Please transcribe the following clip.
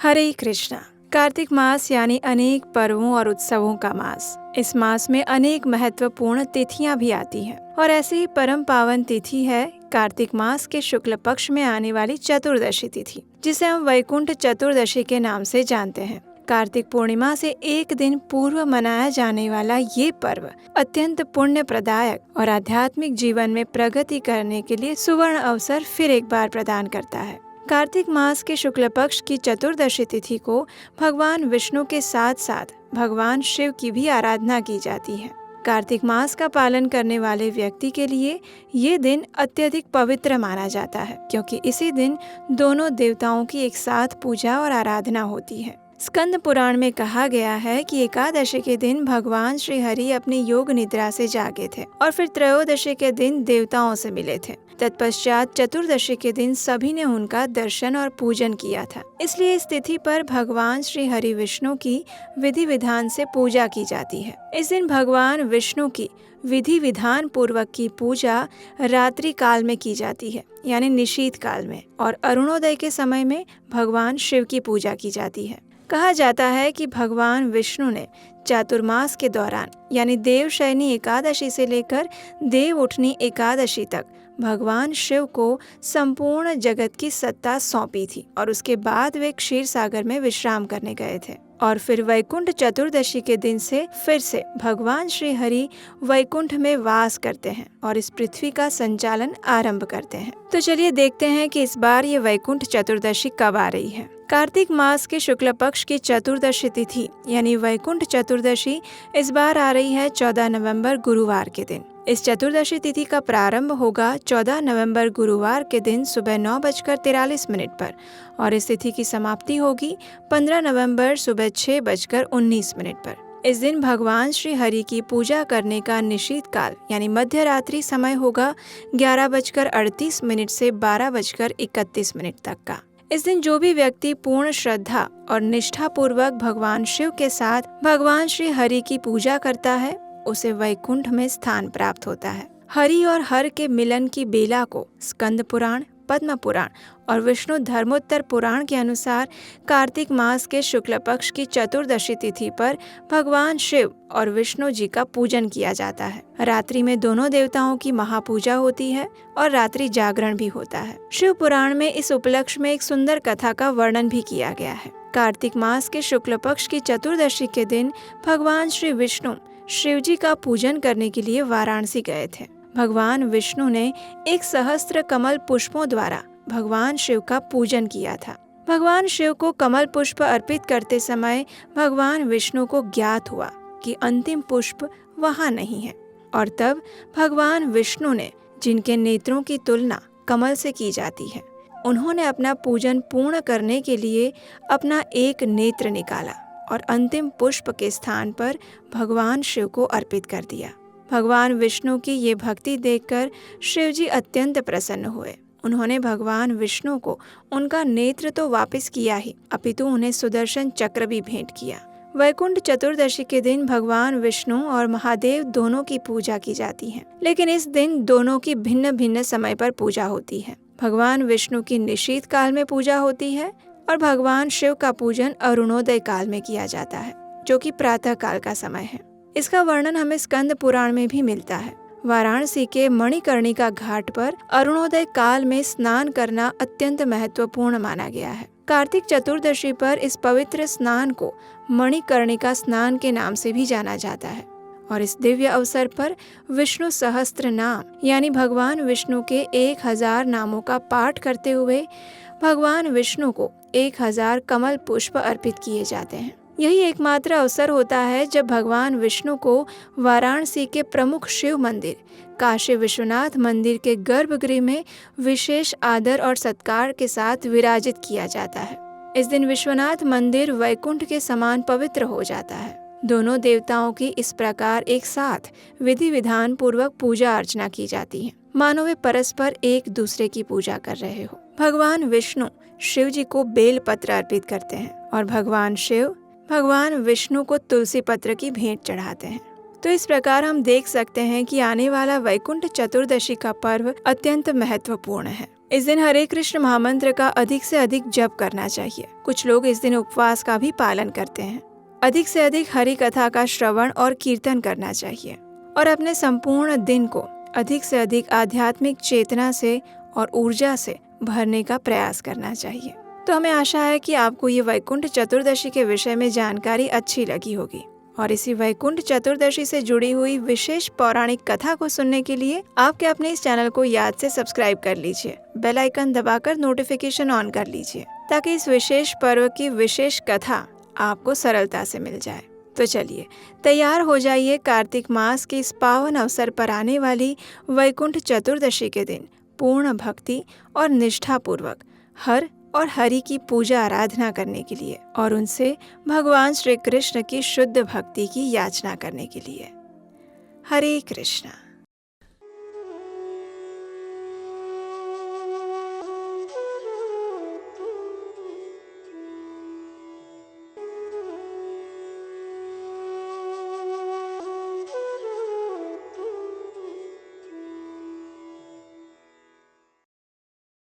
हरे कृष्णा। कार्तिक मास यानी अनेक पर्वों और उत्सवों का मास। इस मास में अनेक महत्वपूर्ण तिथियां भी आती हैं और ऐसी ही परम पावन तिथि है कार्तिक मास के शुक्ल पक्ष में आने वाली चतुर्दशी तिथि, जिसे हम वैकुंठ चतुर्दशी के नाम से जानते हैं। कार्तिक पूर्णिमा से एक दिन पूर्व मनाया जाने वाला ये पर्व अत्यंत पुण्य प्रदायक और आध्यात्मिक जीवन में प्रगति करने के लिए सुवर्ण अवसर फिर एक बार प्रदान करता है। कार्तिक मास के शुक्ल पक्ष की चतुर्दशी तिथि को भगवान विष्णु के साथ साथ भगवान शिव की भी आराधना की जाती है। कार्तिक मास का पालन करने वाले व्यक्ति के लिए ये दिन अत्यधिक पवित्र माना जाता है, क्योंकि इसी दिन दोनों देवताओं की एक साथ पूजा और आराधना होती है। स्कंद पुराण में कहा गया है कि एकादशी के दिन भगवान श्री हरि अपनी योग निद्रा से जागे थे और फिर त्रयोदशी के दिन देवताओं से मिले थे। तत्पश्चात चतुर्दशी के दिन सभी ने उनका दर्शन और पूजन किया था। इसलिए इस तिथि पर भगवान श्री हरि विष्णु की विधि विधान से पूजा की जाती है। इस दिन भगवान विष्णु की विधि विधान पूर्वक की पूजा रात्रि काल में की जाती है, यानी निशीथ काल में, और अरुणोदय के समय में भगवान शिव की पूजा की जाती है। कहा जाता है कि भगवान विष्णु ने चातुर्मास के दौरान यानी देवशयनी एकादशी से लेकर देव उठनी एकादशी तक भगवान शिव को संपूर्ण जगत की सत्ता सौंपी थी और उसके बाद वे क्षीर सागर में विश्राम करने गए थे। और फिर वैकुंठ चतुर्दशी के दिन से फिर से भगवान श्री हरि वैकुंठ में वास करते हैं और इस पृथ्वी का संचालन आरंभ करते हैं। तो चलिए देखते हैं कि इस बार ये वैकुंठ चतुर्दशी कब आ रही है। कार्तिक मास के शुक्ल पक्ष की चतुर्दशी तिथि यानी वैकुंठ चतुर्दशी इस बार आ रही है 14 नवंबर गुरुवार के दिन। इस चतुर्दशी तिथि का प्रारंभ होगा 14 नवंबर गुरुवार के दिन सुबह 9:43 पर और इस तिथि की समाप्ति होगी 15 नवंबर सुबह 6:19 पर। इस दिन भगवान श्री हरि की पूजा करने का निशीथ काल यानी मध्य रात्रि समय होगा 11:38 से 12:31 तक का। इस दिन जो भी व्यक्ति पूर्ण श्रद्धा और निष्ठा पूर्वक भगवान शिव के साथ भगवान श्री हरि की पूजा करता है, उसे वैकुंठ में स्थान प्राप्त होता है। हरि और हर के मिलन की बेला को स्कंद पुराण, पद्म पुराण और विष्णु धर्मोत्तर पुराण के अनुसार कार्तिक मास के शुक्ल पक्ष की चतुर्दशी तिथि पर भगवान शिव और विष्णु जी का पूजन किया जाता है। रात्रि में दोनों देवताओं की महापूजा होती है और रात्रि जागरण भी होता है। शिव पुराण में इस उपलक्ष्य में एक सुंदर कथा का वर्णन भी किया गया है। कार्तिक मास के शुक्ल पक्ष की चतुर्दशी के दिन भगवान श्री विष्णु शिव जी का पूजन करने के लिए वाराणसी गए थे। भगवान विष्णु ने 1 सहस्त्र कमल पुष्पों द्वारा भगवान शिव का पूजन किया था। भगवान शिव को कमल पुष्प अर्पित करते समय भगवान विष्णु को ज्ञात हुआ कि अंतिम पुष्प वहाँ नहीं है, और तब भगवान विष्णु ने, जिनके नेत्रों की तुलना कमल से की जाती है, उन्होंने अपना पूजन पूर्ण करने के लिए अपना एक नेत्र निकाला और अंतिम पुष्प के स्थान पर भगवान शिव को अर्पित कर दिया। भगवान विष्णु की ये भक्ति देखकर शिव जी अत्यंत प्रसन्न हुए। उन्होंने भगवान विष्णु को उनका नेत्र तो वापस किया ही, अपितु उन्हें सुदर्शन चक्र भी भेंट किया। वैकुंठ चतुर्दशी के दिन भगवान विष्णु और महादेव दोनों की पूजा की जाती है, लेकिन इस दिन दोनों की भिन्न भिन्न समय पर पूजा होती है। भगवान विष्णु की निशीथ काल में पूजा होती है और भगवान शिव का पूजन अरुणोदय काल में किया जाता है, जो कि प्रातः काल का समय है। इसका वर्णन हमें स्कंद पुराण में भी मिलता है। वाराणसी के मणिकर्णिका घाट पर अरुणोदय काल में स्नान करना अत्यंत महत्वपूर्ण माना गया है। कार्तिक चतुर्दशी पर इस पवित्र स्नान को मणिकर्णिका स्नान के नाम से भी जाना जाता है और इस दिव्य अवसर पर विष्णु सहस्त्र नाम यानी भगवान विष्णु के 1000 नामों का पाठ करते हुए भगवान विष्णु को 1000 कमल पुष्प अर्पित किए जाते हैं। यही एकमात्र अवसर होता है जब भगवान विष्णु को वाराणसी के प्रमुख शिव मंदिर काशी विश्वनाथ मंदिर के गर्भगृह में विशेष आदर और सत्कार के साथ विराजित किया जाता है। इस दिन विश्वनाथ मंदिर वैकुंठ के समान पवित्र हो जाता है। दोनों देवताओं की इस प्रकार एक साथ विधि विधान पूर्वक पूजा अर्चना की जाती है, मानो वे परस्पर एक दूसरे की पूजा कर रहे हो। भगवान विष्णु शिव जी को बेल पत्र अर्पित करते हैं और भगवान शिव भगवान विष्णु को तुलसी पत्र की भेंट चढ़ाते हैं। तो इस प्रकार हम देख सकते हैं कि आने वाला वैकुंठ चतुर्दशी का पर्व अत्यंत महत्वपूर्ण है। इस दिन हरे कृष्ण महामंत्र का अधिक से अधिक जप करना चाहिए। कुछ लोग इस दिन उपवास का भी पालन करते हैं। अधिक से अधिक हरि कथा का श्रवण और कीर्तन करना चाहिए और अपने संपूर्ण दिन को अधिक से अधिक आध्यात्मिक चेतना से और ऊर्जा से भरने का प्रयास करना चाहिए। तो हमें आशा है कि आपको ये वैकुंठ चतुर्दशी के विषय में जानकारी अच्छी लगी होगी और इसी वैकुंठ चतुर्दशी से जुड़ी हुई विशेष पौराणिक कथा को सुनने के लिए आपके अपने इस चैनल को याद से सब्सक्राइब कर लीजिए। बेल आइकन दबाकर नोटिफिकेशन ऑन कर लीजिए ताकि इस विशेष पर्व की विशेष कथा आपको सरलता से मिल जाए। तो चलिए तैयार हो जाइए कार्तिक मास के इस पावन अवसर पर आने वाली वैकुंठ चतुर्दशी के दिन पूर्ण भक्ति और निष्ठा पूर्वक हर और हरि की पूजा आराधना करने के लिए और उनसे भगवान श्री कृष्ण की शुद्ध भक्ति की याचना करने के लिए। हरे कृष्णा।